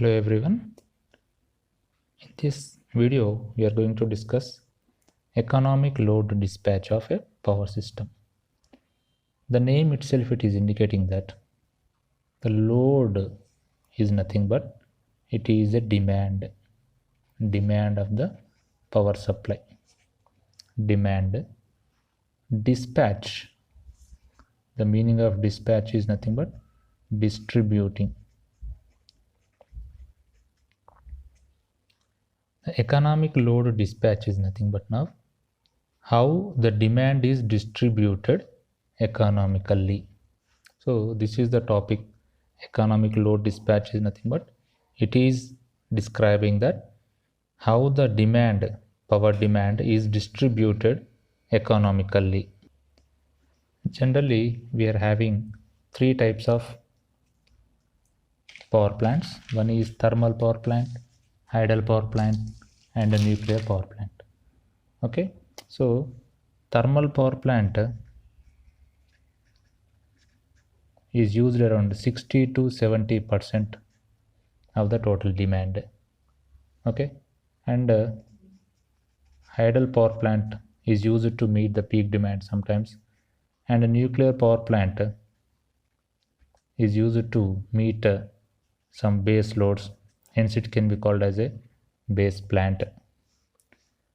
Hello everyone. In this video, we are going to discuss economic load dispatch of a power system. The name itself it is indicating that the load is nothing but it is a demand of the power supply. Demand. Dispatch. The meaning of dispatch is nothing but distributing. The economic load dispatch is nothing but now how the demand is distributed economically. So this is the topic. Economic load dispatch is nothing but it is describing that how the demand, power demand is distributed economically. Generally we are having three types of power plants. One is thermal power plant, hydel power plant and a nuclear power plant. Okay, so thermal power plant is used around 60 to 70% of the total demand. Okay, and hydel power plant is used to meet the peak demand sometimes, and a nuclear power plant is used to meet some base loads, hence it can be called as a base plant.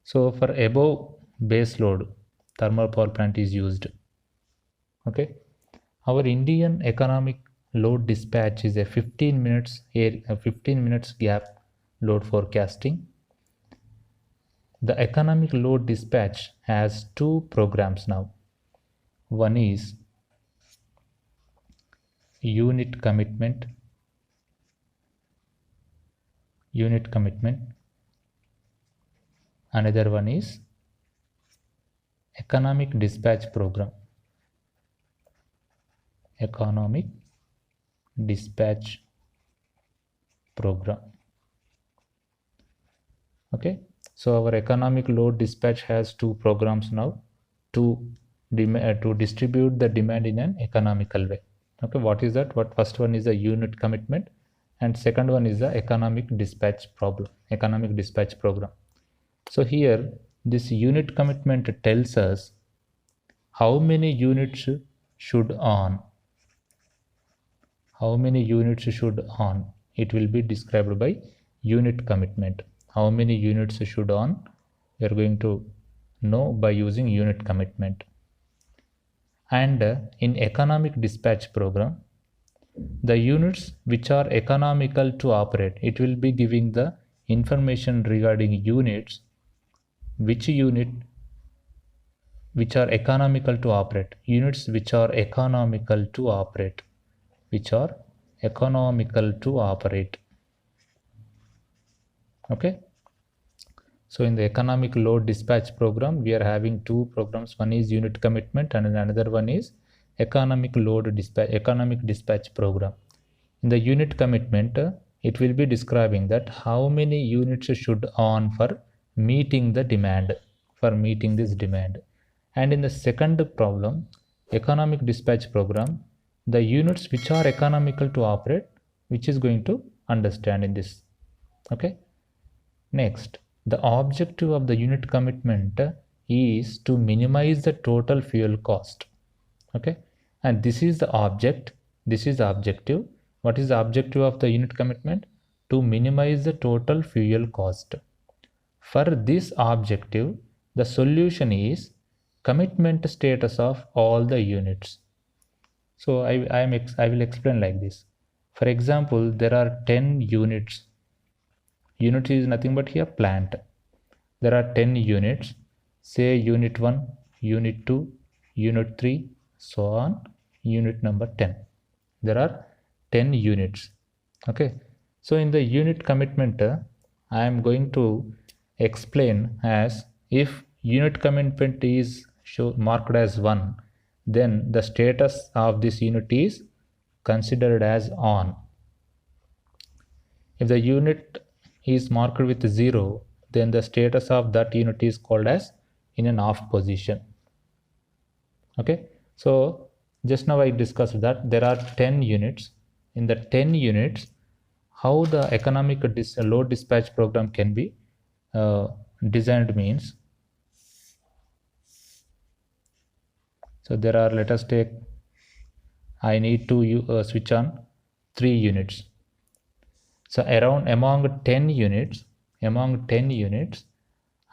So for above base load, thermal power plant is used. Okay, our Indian economic load dispatch is a 15 minutes gap load forecasting. The economic load dispatch has two programs now. One is unit commitment. Another one is economic dispatch program. Economic dispatch program. Okay, so our economic load dispatch has two programs now to distribute the demand in an economical way. Okay, what is that? First one is a unit commitment and second one is the economic dispatch program. So here this unit commitment tells us how many units should on. It will be described by unit commitment. How many units should on, we are going to know by using unit commitment. And in economic dispatch program, the units which are economical to operate, it will be giving the information regarding units, which are economical to operate, Okay, so in the economic load dispatch program, we are having two programs. One is unit commitment and another one is economic dispatch program. In the unit commitment, it will be describing that how many units should on for meeting the demand, And in the second problem, economic dispatch program, the units which are economical to operate, which is going to understand in this. Okay, next, the objective of the unit commitment is to minimize the total fuel cost. Okay, and this is the objective. What is the objective of the unit commitment? To minimize the total fuel cost. For this objective, the solution is commitment status of all the units. So I will explain like this. For example, there are 10 units. Unit is nothing but here plant. There are 10 units. Say unit 1, unit 2, unit 3, so on, unit number 10. There are 10 units. Okay, so in the unit commitment, I am going to explain as if unit commitment is marked as 1, then the status of this unit is considered as on. If the unit is marked with 0, then the status of that unit is called as in an off position. Okay, so just now I discussed that there are 10 units. In the 10 units, how the economic load dispatch program can be designed means, so there are, let us take, I need to switch on 3 units. So among 10 units,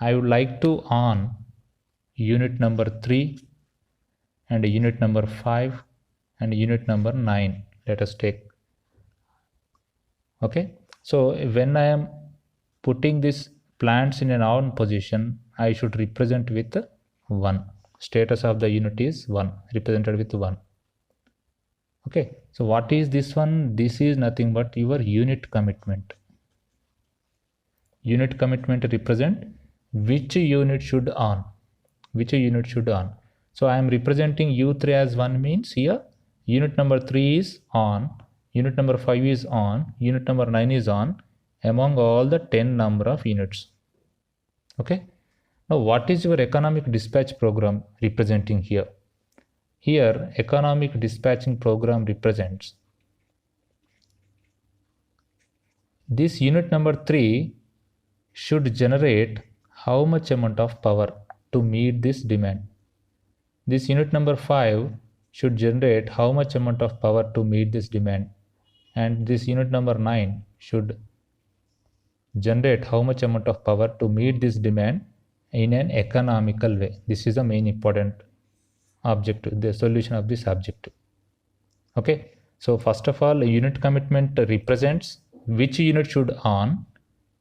I would like to on unit number 3 and unit number 5 and unit number 9. Let us take. Okay, so when I am putting these plants in an on position, I should represent with 1. Status of the unit is 1, represented with 1. Okay, so what is this one? This is nothing but your unit commitment. Unit commitment represent which unit should on. So I am representing U3 as 1 means here unit number 3 is on, unit number 5 is on, unit number 9 is on among all the 10 number of units. Okay. Now what is your economic dispatch program representing here? Here economic dispatching program represents this unit number 3 should generate how much amount of power to meet this demand. This unit number 5 should generate how much amount of power to meet this demand, and this unit number 9 should generate how much amount of power to meet this demand in an economical way. This is the main important objective, the solution of this objective. Okay, so first of all, unit commitment represents which unit should on.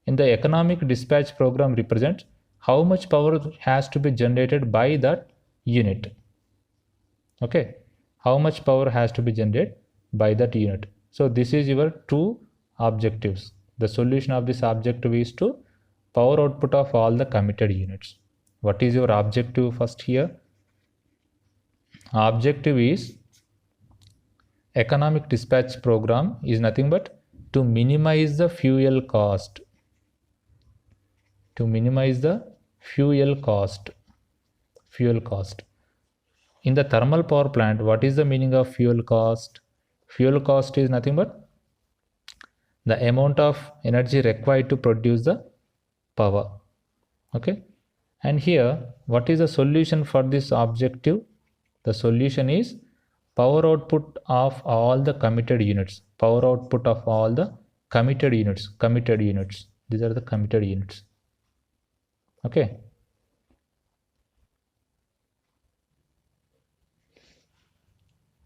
In the economic dispatch program represents how much power has to be generated by that unit. Okay, how much power has to be generated by that unit. So this is your 2 objectives. The solution of this objective is to power output of all the committed units. What is your objective first here? Objective is economic dispatch program is nothing but to minimize the fuel cost. To minimize the fuel cost. In the thermal power plant, what is the meaning of fuel cost? Fuel cost is nothing but the amount of energy required to produce the power. Okay, and here what is the solution for this objective? The solution is power output of all the committed units. Power output of all the committed units. These are the committed units. Okay.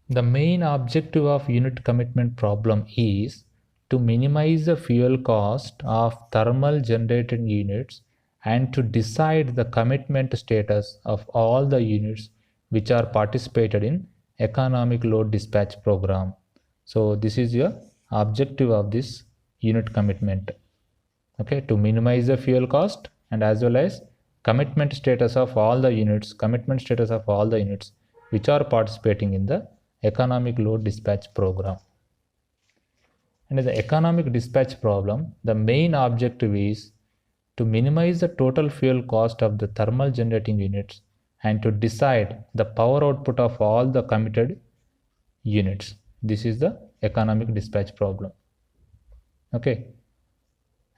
The main objective of unit commitment problem is to minimize the fuel cost of thermal generated units and to decide the commitment status of all the units which are participated in economic load dispatch program. So this is your objective of this unit commitment. Okay, to minimize the fuel cost and as well as commitment status of all the units, which are participating in the economic load dispatch program. And in the economic dispatch problem, the main objective is to minimize the total fuel cost of the thermal generating units and to decide the power output of all the committed units. This is the economic dispatch problem. Okay,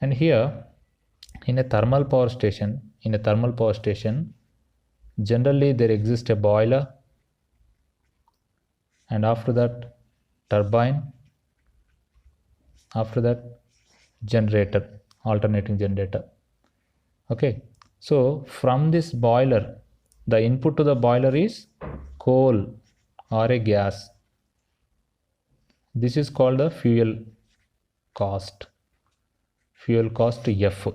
and here in a thermal power station, generally there exists a boiler, and after that turbine, after that generator, alternating generator. Okay, so from this boiler, the input to the boiler is coal or a gas. This is called the fuel cost F.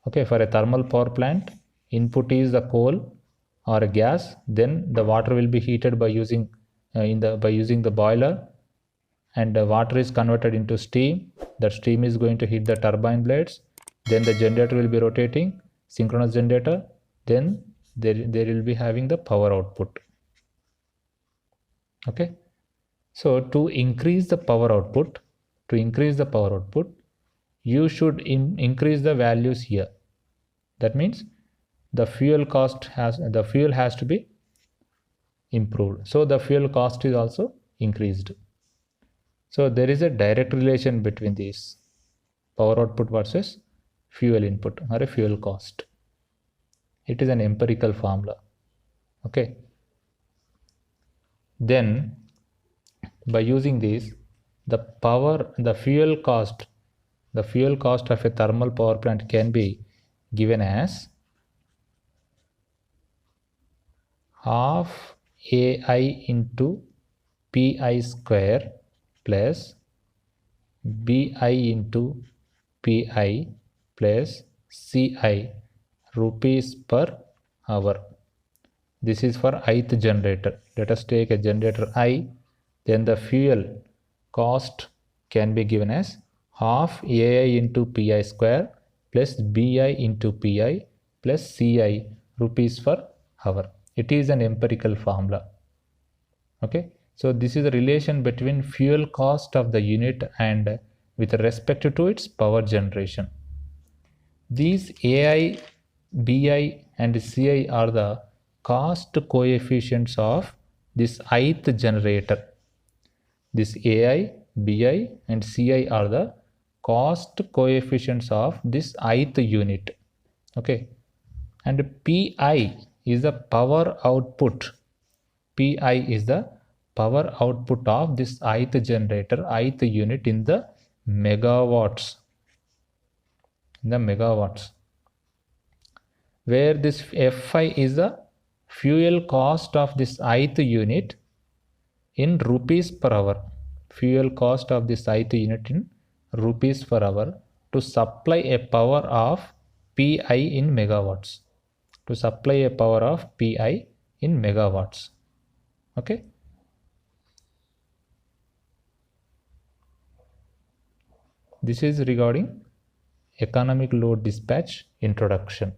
Okay, for a thermal power plant, input is the coal or a gas, then the water will be heated by using the boiler, and the water is converted into steam. That steam is going to hit the turbine blades, then the generator will be rotating, synchronous generator, then there will be having the power output. Okay, so to increase the power output, you should increase the values here. That means the fuel has to be improved, so the fuel cost is also increased. So there is a direct relation between these power output versus fuel input or a fuel cost. It is an empirical formula. Okay. Then by using this, the fuel cost of a thermal power plant can be given as half AI into PI square plus BI into PI plus CI rupees per hour. This is for ith generator. Let us take a generator I. Then the fuel cost can be given as half AI into PI square plus BI into PI plus CI rupees per hour. It is an empirical formula. Okay. So this is the relation between fuel cost of the unit and with respect to its power generation. These AI, BI and CI are the cost coefficients of this ith generator. This AI, BI and CI are the cost coefficients of this ith unit. Okay. And PI is the power output. PI is the power output of this ith generator, ith unit in the megawatts. Where this Fi is the fuel cost of this ith unit in rupees per hour. Fuel cost of this ith unit in rupees per hour to supply a power of Pi in megawatts. To supply a power of Pi in megawatts. Okay. This is regarding economic load dispatch introduction.